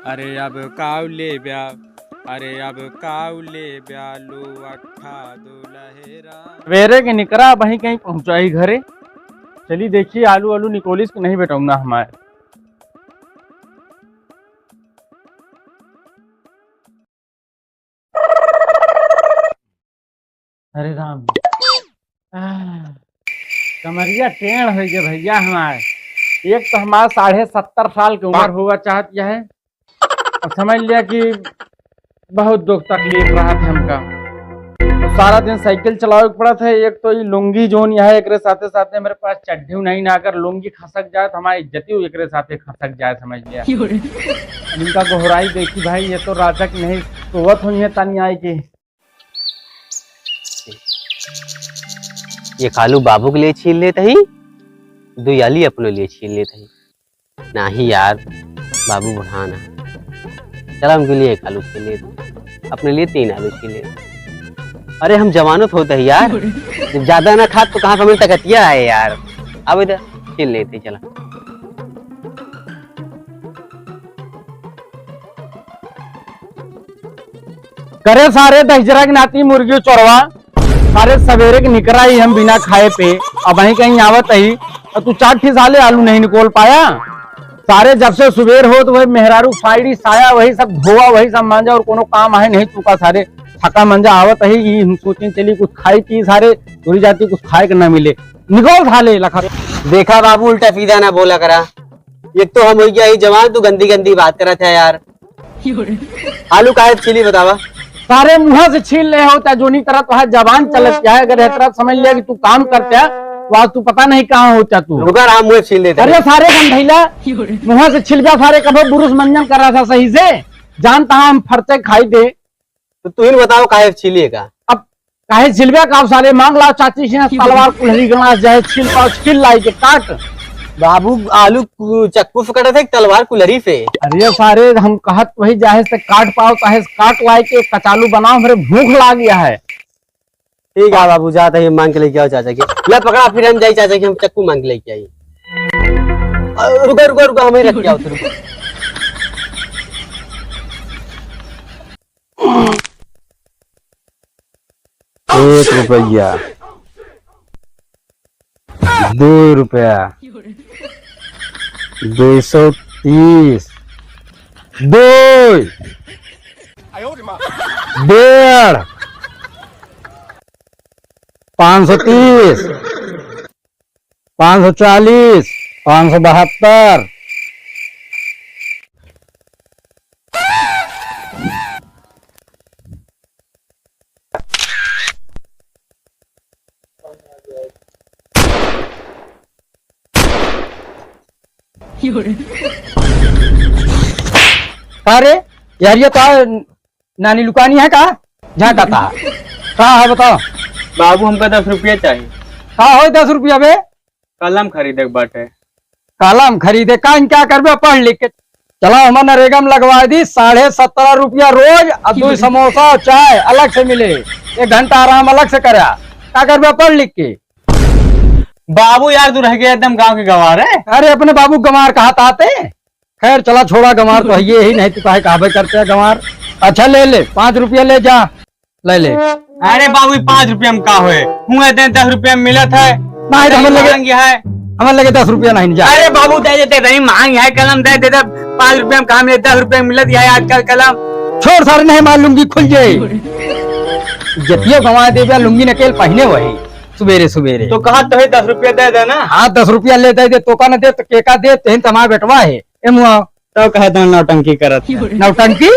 अरे अब कावले ब्या, अरे अब कावले ब्यालो अट्ठा दो लहेरा। सवेरे के निकरा वहीं कहीं पहुंचाई घरे। चलिए देखिए आलू आलू निकोलिस के नहीं बेटाऊंगा हमारे। अरे राम कमरिया टेढ़ हो गए भैया हमारे। एक तो हमारा 70.5 साल की उम्र हुआ चाहत यह है, और समझ लिया कि बहुत दुख तकलीफ रहा था हमका। तो सारा दिन साइकिल चलावे पड़ा था। एक तो ये लुंगी जोन यह है, एक साथे साथे मेरे पास चड्ढी नहीं ना, अगर लुंगी खसक जाए तो हमारी इज्जती एक साथे खसक जाए, समझ लिया। इनका गोहराई देखी भाई, ये तो राजक नहीं सोवत हुई है तनी आई की। ये खालू बाबू के लिए छीन लेते ही, दो याली अपने लिए छीन लेते ही। नहीं यार बाबू बढ़ाना, चला उनके लिए खालू छीन लेते, अपने लिए 3 आलू छीन लेते। अरे हम जवानत होते हैं यार, जब ज्यादा ना खा तो कहाँ कमी तकतिया है यार। अब इधर छीन लेते चला। करे सारे दहजरा की नाती मुर्गी चोरवा, सारे सवेरे के निकरा ही हम बिना खाए पे। अब वहीं कहीं आवत ही तो तू 4 साले आलू नहीं निकोल पाया। सारे जब से सुबेर हो तो वही मेहरारू फाइडी साया वही सब धोआ वही सब मांजा, और कोनो काम है नहीं तू का। सारे थका मंजा आवत ही हम सोचें चली कुछ खाई थी, सारे दूरी जाती कुछ खाए के ना मिले, निकोल साले लखा। देखा बाबू उल्टा सीधा ना बोला करा। एक तो हम हो गया ही जवान, तू गंदी गंदी बात करा था यार। आलू काहे छीली बतावा। सारे मुंह से छीन ले होता जोनी तरह तो है जबान चलत क्या है। अगर तरह समझ लिया कि तू काम करता है तो आज तू पता नहीं कहाँ होता तू। रुका राम मुँह छीन लेते। अरे सारे गंधैला मुंह से छिल गया, सारे कभी बुरुष मंजन कर रहा था सही से, जानता हम फरते खाई दे। तो तू ही बताओ काहे छीलिएगा। अब काहे छिलबे का सारे मांग लाओ चाची से तलवार कुल्हरी गलास जाए छिल पाओ, छिल लाई के काट। बाबू आलू चक्कू से कटे थे तलवार कुल्हरी से। अरे सारे हम कहत वही जाहे से काट पाओ चाहे काट लाई के कचालू बनाओ, मेरे भूख ला गया है। ठीक है बाबू जाता है मांग के लेके आओ चाचा की। ले पकड़ा फिर हम जाई चाचा की, हम चक्कू मांग के लेके आई। रुका रुका रुका हमें रख के आओ। रुको 1 रुपया 2 रुपया 230 2 1.5 530 540 572 अरे यार ये तो नानी लुकानी है का जहाँ का था कहाँ है बताओ। बाबू हमका 10 रुपया चाहिए। कहाँ हो 10 रुपया बे। कलम खरीदे बाटे। कलम खरीदे का क्या करबे, पढ़ लिख के चला। हमारे नरेगा में लगवा दी 17.5 रुपया रोज, अब 2 समोसा और चाय अलग से मिले, 1 घंटा आराम अलग से करा। क्या करबे पढ़ लिख के। बाबू यार तू रह गया एकदम गांव के गंवार है। अरे अपने बाबू गंवार कहा आते। खैर चला छोड़ा गंवार तो ये ही नहीं, तू काहे कहावे करते हैं गंवार। अच्छा ले ले 5 रुपया ले जा, ले ले। अरे बाबू 5 रुपया में का हुए, 10 रुपया में मिलत है। नहीं तो हमें लगे 10 रुपया नहीं जा। अरे बाबू दे देते नहीं मांग है कलम दे देते। 5 रुपया में कहा मिले, 10 रुपया में मिलत है आजकल कलम। छोड़ सारे नहीं मालूम की खुल जाए जतियो गंवा दे लुंगी नकेल पहने वही सुबेरे सुबेरे। तो कहा तो 10 रुपया दे देना। हाँ 10 रुपया ले दे तो का न दे तो केका दे तेन तमा बेटवा है ए मुआ तो कहे तो नौटंकी करत है। नौटंकी।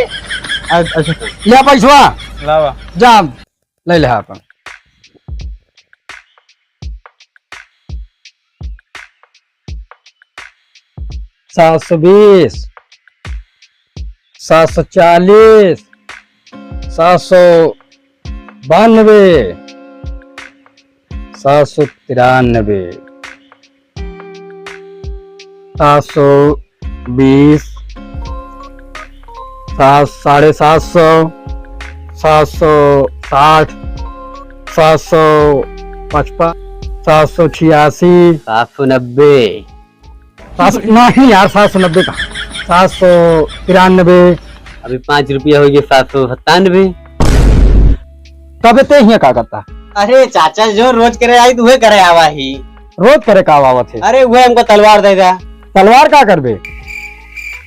अच्छा ले पैसवा लावा जा ले ले अपन। सात 720 740, 792, 793, 720, 750, 760, 755, 786, 790। नहीं यार 790 का 793। अभी 5 रुपया हो गया 797। तब ते हिया का करता अरे चाचा जो रोज करे आई तू करे आवा ही। रोज करे का आवत है। अरे वो हमको तलवार दे दा। तलवार का करबे?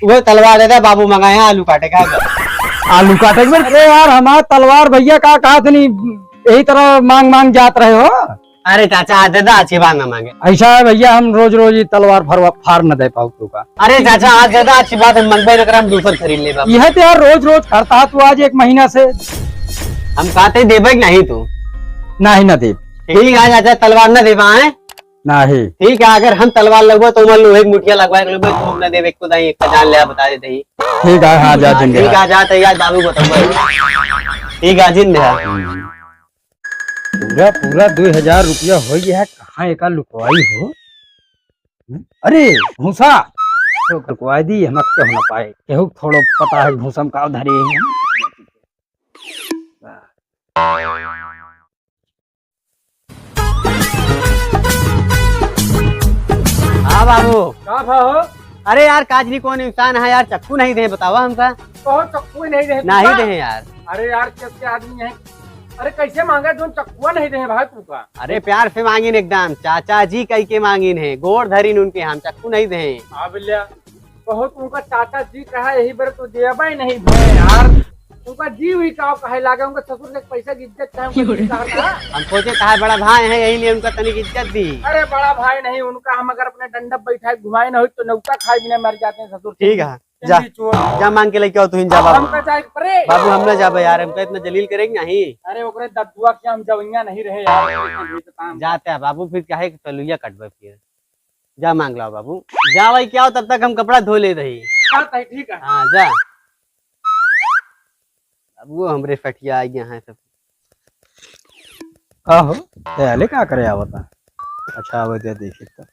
वो तलवार दे दा, बाबू मंगाए हैं आलू काटे का। आलू काटे के? अरे यार हमारा तलवार भैया का कहा नहीं, यही तरह मांग मांग जात रहे हो। अरे चाचा दे दा, अच्छी बात ना मांगे। ऐसा है भैया, हम रोज रोज ही तलवार फार न दे पाऊ तू का। अरे चाचा आज दे दा, अच्छी बात है, मंगवाई न कर हम दूसर खरीद ले बाबू। यह तो यार रोज रोज करता तू, आज 1 महीना से हम कहते देबे नहीं तू। नहीं न दे। ठीक है चाचा, तलवार न दे पाए। नहीं ठीक है, अगर हम तलवार लगवा तो मान लो एक मुठिया लगवा के लेबे, तुम न देबे को दाई एक जान ले बता देते ही। ठीक है, हाँ जा जिंदे। ठीक है जा तैयार बाबू को तब। ठीक है जिंदे। पूरा पूरा 2000 रुपया हो गया है। कहाँ एक लुकवाई हो? अरे भूसा तो लुकवाई दी, हम क्या होना पाए केहू थोड़ा पता है भूसा में का धरे हैं। हाँ बाबू। का भाव? अरे यार काजनी कौन इंसान है यार, चक्कू नहीं दे बतावा हमका। बहुत चक्कू ही नहीं रहे। नहीं दे यार। अरे यार कैसे आदमी है? अरे कैसे मांगा तुम? चक्कुआ नहीं दे भाई तू का। अरे प्यार से मांगिन एकदम, चाचा जी कई के मांगिन है, गोड़ धरिन उनके, हम चक्कू नहीं दे। हाँ भैया, बहुत उनका चाचा जी कहा यही बार तो देबा ही नहीं भाई यार। उनका जी हुई का कहे लागे, उनका ससुर के पैसा की इज्जत चाहे। हम सोचे कहा बड़ा भाई है यही लिए उनका तनिक इज्जत दी। अरे बड़ा भाई नहीं उनका, हम अगर अपने डंडा बैठा घुमाए ना हो तो नौका खाए बिना मर जाते हैं ससुर। ठीक है जा, जा मांग के लेके आओ तू जा बाबू। बाबू हम ना जाबे यार, हमको इतना जलील करेंगे नहीं। अरे ओकरे दद्दुआ के हम जवैया नहीं रहे यार। जाते हैं बाबू, फिर कहे तलुया कटबे फिर। जा मांग लाओ बाबू, जा भाई क्या हो, तब तक हम कपड़ा धो ले रही। ठीक है हाँ जा। अब वो हमरे फटिया आई हैं सब। का हो दयाले का करे आवता? अच्छा आवे दे देखी तो।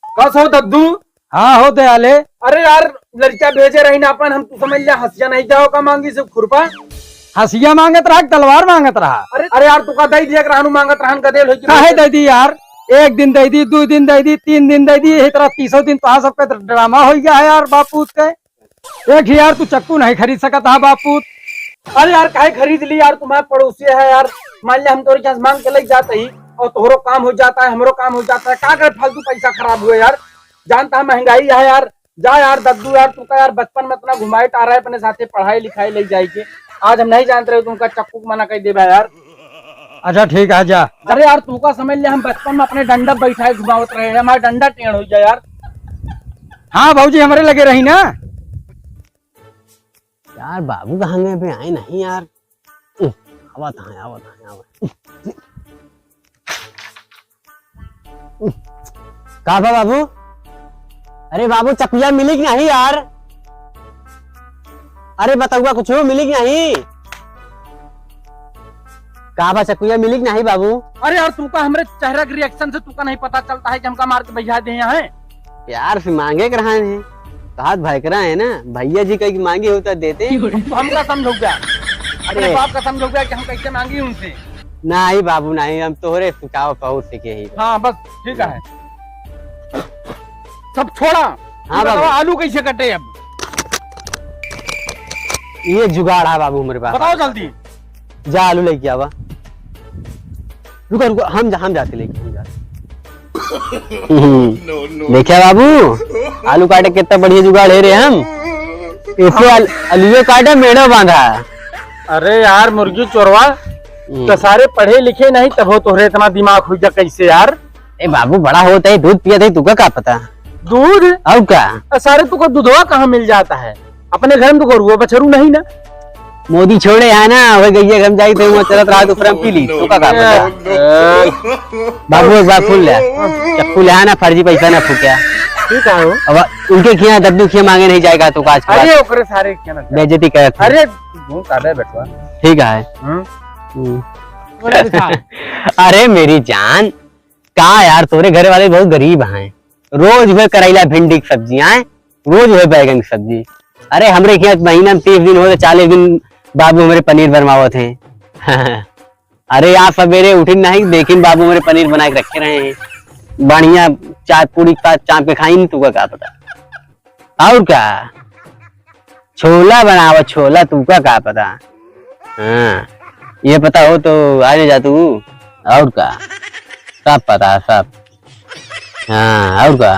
कस हो दद्दू? हाँ हो दयाले। अरे यार लड़का भेजे रही ना अपन, हम तू समझ लिया हंसिया नहीं जाओ का मांगी सिर्फ खुरपा। हसिया मांगत रहा, तलवार मांगत रहा। अरे यार तू का दई दिया रहनु मांगत रहन गदेल होई। काहे दे दी यार? 1 दिन दे दी, 2 दिन दे दी, 3 दिन दे दी, यही तरह 30 दिन तो सबका ड्रामा हो गया है यार बापूत के। एक यार तू चक्कू नहीं खरीद सकता है बापूत। अरे यार काहे खरीद ली यार, तुम्हारे पड़ोसी है यार। मान लिया हम तोरे के मांग के लग जाते ही और तोहरो काम हो जाता है, हमरो काम हो जाता है। का कर फालतू पैसा खराब हुए यार, जानता है महंगाई है यार। जा यार दद्दू यार, तू का यार बचपन में इतना घुमाए आ रहा है अपने साथे, पढ़ाई लिखाई ले जाएगी। आज हम नहीं जानते रहे तुमका चक्कू मना कर देबा यार। अच्छा ठीक है जा। अरे यार तू का समझ लिया हम बचपन में अपने डंडा बैठाए घुमावत रहे हैं, हमारा डंडा टेढ़ हो जाए यार। हाँ भाजी हमारे लगे रही ना यार। बाबू कहाँ गए पे आए नहीं यार। आवा था आवा था आवा। कहा था बाबू? अरे बाबू चकुया मिली कि नहीं यार? अरे बताऊआ कुछ हो मिली कि नहीं? कहा चकुया मिली कि नहीं बाबू? अरे यार तू का हमारे चेहरा के रिएक्शन से तू का नहीं पता चलता है कि हमका मार के भैया दे यहाँ है यार। फिर मांगे कर रहे हैं, कहा भाई करा है ना, भैया जी कहीं मांगे होता देते। तो हमका समझो क्या? अरे बाप का समझो क्या कि हम कैसे मांगी उनसे? नहीं बाबू नहीं, हम तोहरे सिखाओ बहुत सीखे ही। हाँ बस ठीक है, सब छोड़ा। हाँ बाबू। आलू कैसे कटे अब? ये जुगाड़ है बाबू मेरे पास। बताओ जल्दी। जा आलू लेके आवा। रुको रुको, हम जाते लेके, हम जाते। देखिए बाबू आलू काटे कितना बढ़िया जुगाड़ है रे हम। इसे आलू काटे मेढ़ो बांधा। अरे यार मुर्गी चोरवा तो सारे पढ़े लिखे नहीं, तब हो तोहरे इतना दिमाग हुई जा कैसे यार? ए बाबू बड़ा होता है, दूध पिया था, तुका क्या पता? दूध? और क्या सारे तुको दूधवा कहाँ मिल जाता है? अपने घर में तो गरुआ बछरू नहीं ना। मोदी छोड़े है ना, वही गई हम जाई थे, वो चलत रहा तो पी ली तो का पता? बाबू एक बार फूल ले, जब फूल है ना फर्जी पैसा ना फूका। ठीक है वो। अब उनके खिया दद्दू खिया मांगे नहीं जाएगा तो काज अरे ओकरे सारे क्या ना बेइज्जती करे अरे तू काबे बैठवा ठीक है हम्म बोले दिखा अरे मेरी जान कहा यार तोरे घर वाले बहुत गरीब हैं रोज वे करेला भिंडी की सब्जियां रोज वे बैगन की सब्जी अरे हमरे यहाँ महीना में 30 दिन हो 40 दिन बाबू हमारे पनीर बनवावत हैं अरे आप सवेरे उठी नहीं देखिन बाबू हमारे पनीर बना के रखे रहे हैं बढ़िया चाय पूरी चाप के खाई नहीं तुका क्या पता और क्या छोला बनावा छोला तुका क्या पता हाँ ये पता हो तो आने जा तू और क्या सब पता सब हाँ और क्या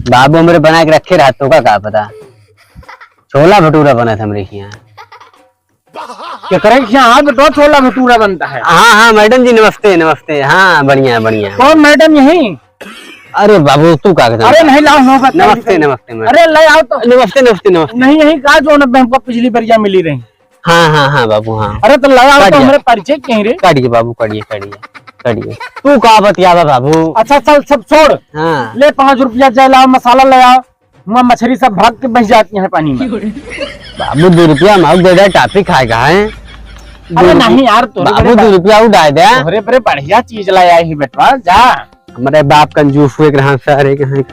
बाबू हमारे बना के रखे रहा तो क्या पता छोला भटूरा बना था हमारे यहाँ क्या करे यहाँ पे तो छोला भटूरा बनता है हाँ हाँ मैडम जी नमस्ते नमस्ते हाँ बढ़िया बढ़िया कौन मैडम यही अरे बाबू तू क्या कहता अरे नहीं लाओ नमस्ते नमस्ते मैडम अरे ले आओ तो नमस्ते नमस्ते नमस्ते नहीं यही कहा जो ना हमको पिछली बढ़िया मिली रही हाँ हाँ हाँ बाबू हाँ अरे तो लगाओ तो काटिए। हमारे परिचय कहीं रे काटिए बाबू काटिए काटिए काटिए तू कहा बतियावा बाबू अच्छा चल सब छोड़ हाँ ले 5 रुपया जाए लाओ मसाला ले आओ वहाँ मछली सब भाग के बह जाती है पानी में बाबू 2 रुपया माउक दे दे टाफी खाएगा है अरे नहीं यार बाबू 2 रुपया उड़ा दे तोरे बड़े बढ़िया चीज लाया है बेटवा जा हमारे बाप कंजूस हुए ग्रह सारे कहाँ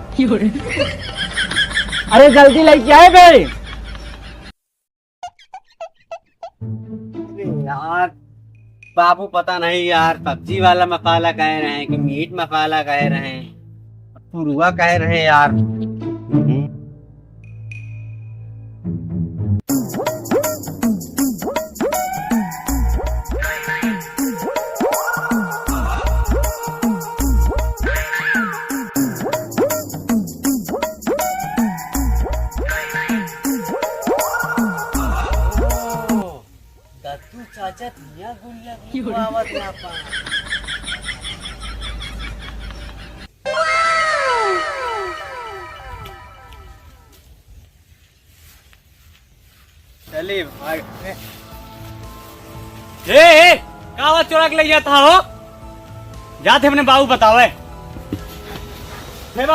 अरे जल्दी लेके आए गए यार बाबू पता नहीं यार सब्जी वाला मसाला कह रहे हैं कि मीट मसाला कह रहे हैं पुरुआ कह रहे हैं यार चाचा गुलिया चलिए भाई का आवाज चोरा के ले जाता हो जाते अपने बाबू बतावे हे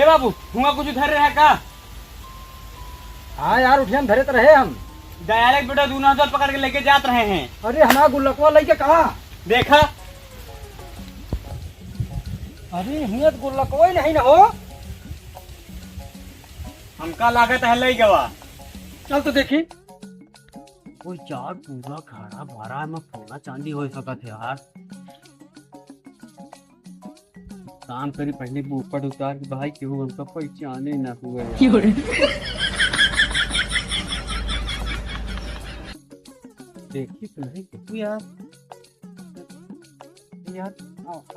बाबू हुआ कुछ धर रहे का हाँ यार उठियन धरे तो रहे हम दयालक बेटा दूना हाथ पकड़ के लेके जात रहे हैं अरे हमारा गुल्लकवा लेके कहा देखा अरे हियत गुल्लकवा ही नहीं ना हो हमका लागत है लई गवा चल तो देखी कोई चार पूरा खाड़ा भरा में सोना चांदी हो सकत है यार काम करी पहले ऊपर उतार के भाई क्यों हमका पहचाने ना हुए देखी तो नहीं तू यार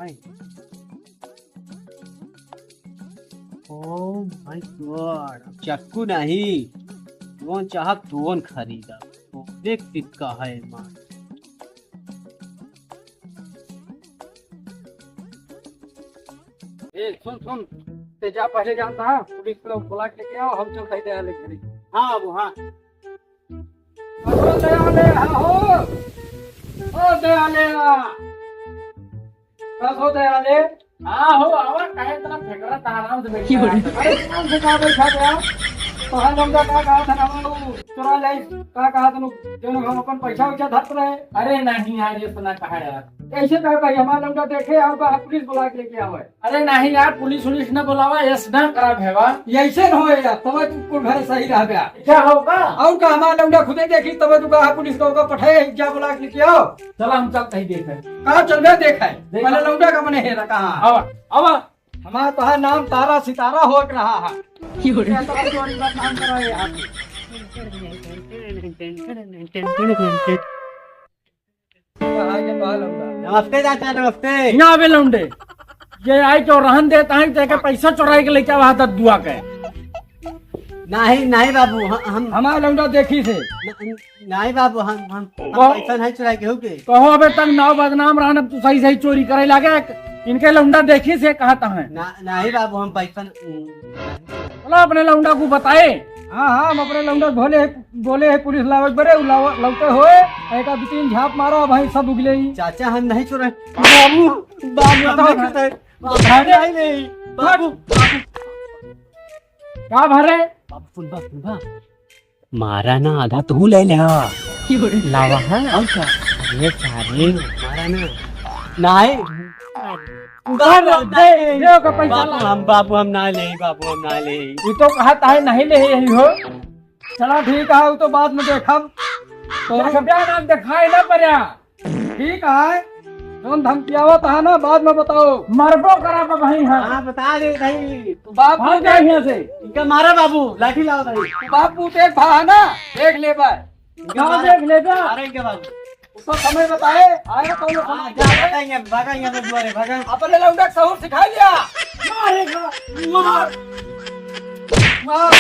आई ओह माय गॉड चाकू नहीं कौन चाह कौन खरीदा तो देख किसका है मां ए सुन ते जा पहले जानता है पुलिस को बुला के लेके आओ हम चल दे लेके हाँ बाबू हाँ दयाले हो ओ दयाले कब हो दयाले हाँ हो आवा काहे इतना फेंकरा आराम से बैठी अरे कौन से कहा बैठा गया तो हम लोग का कहा था ना चुरा लाई का कहा था जो हम अपन पैसा वैसा धरत रहे अरे नहीं यार ये सुना कहा यार कैसे कहा भाई हमारा लोग देखे आपका पुलिस बुला के लेके आवे अरे नहीं यार पुलिस उलिस न बुलावा यस न करा भेवा ऐसे न होए यार तब तू घर सही रह गया क्या होगा और का हमारा लोग खुदे देखी तब तू कहा पुलिस को पठाए क्या बुला के लेके आओ चलो हम चलते ही देखे कहाँ चल गए देखा है पहले लौटा का मने है कहाँ आवा आवा हमारा तो है नाम तारा सितारा हो रहा है नाम करा है यहाँ नमस्ते चाचा नमस्ते यहाँ आवे लौंडे ये आई चौराहन देता है तेके पैसा चुराई के लेके आवा था दुआ के नहीं नहीं बाबू हम हमारा लौंडा देखी से नहीं बाबू हम पैसा नहीं चुराए के होगे कहो अबे तक नाव बदनाम रहना तू सही सही चोरी करे लागे इनके लौंडा देखी से कहता है नहीं बाबू हम पैसा चलो अपने लौंडा को बताए हाँ हाँ हम अपने लौंडा बोले है पुलिस लावत बड़े लौटे होए एक दो तीन झाप मारो भाई सब उगले ही चाचा हम नहीं चुराए बाबू बाबू नहीं बाबू का भरे बाबू सुन बा मारा ना आधा तू ले ले लावा है अरे सारे मारा ना नहीं दे का पैसा ला। बाबू हम ना ले बाबू हम ना ले ये तो कहता है नहीं ले यही हो। चला ठीक है वो तो बाद में देखब तो क्या नाम दिखाई ना पड़ा। ठीक है तुम धमकियावत है ना बाद में बताओ मरबो करा तो वही है। हाँ बता दे भाई तू बाप भाग जाए यहाँ से। इनका मारा बाबू लाठी लाओ भाई तू बाप पूत एक भा है ना देख ले भाई गाँव देख लेगा। मारा इनका बाबू उसको समय बताए आया कौन हाँ, जा बताएंगे भागा यहाँ से दुआरे भागा अपने लौंडा सहूर सिखा लिया मारेगा मार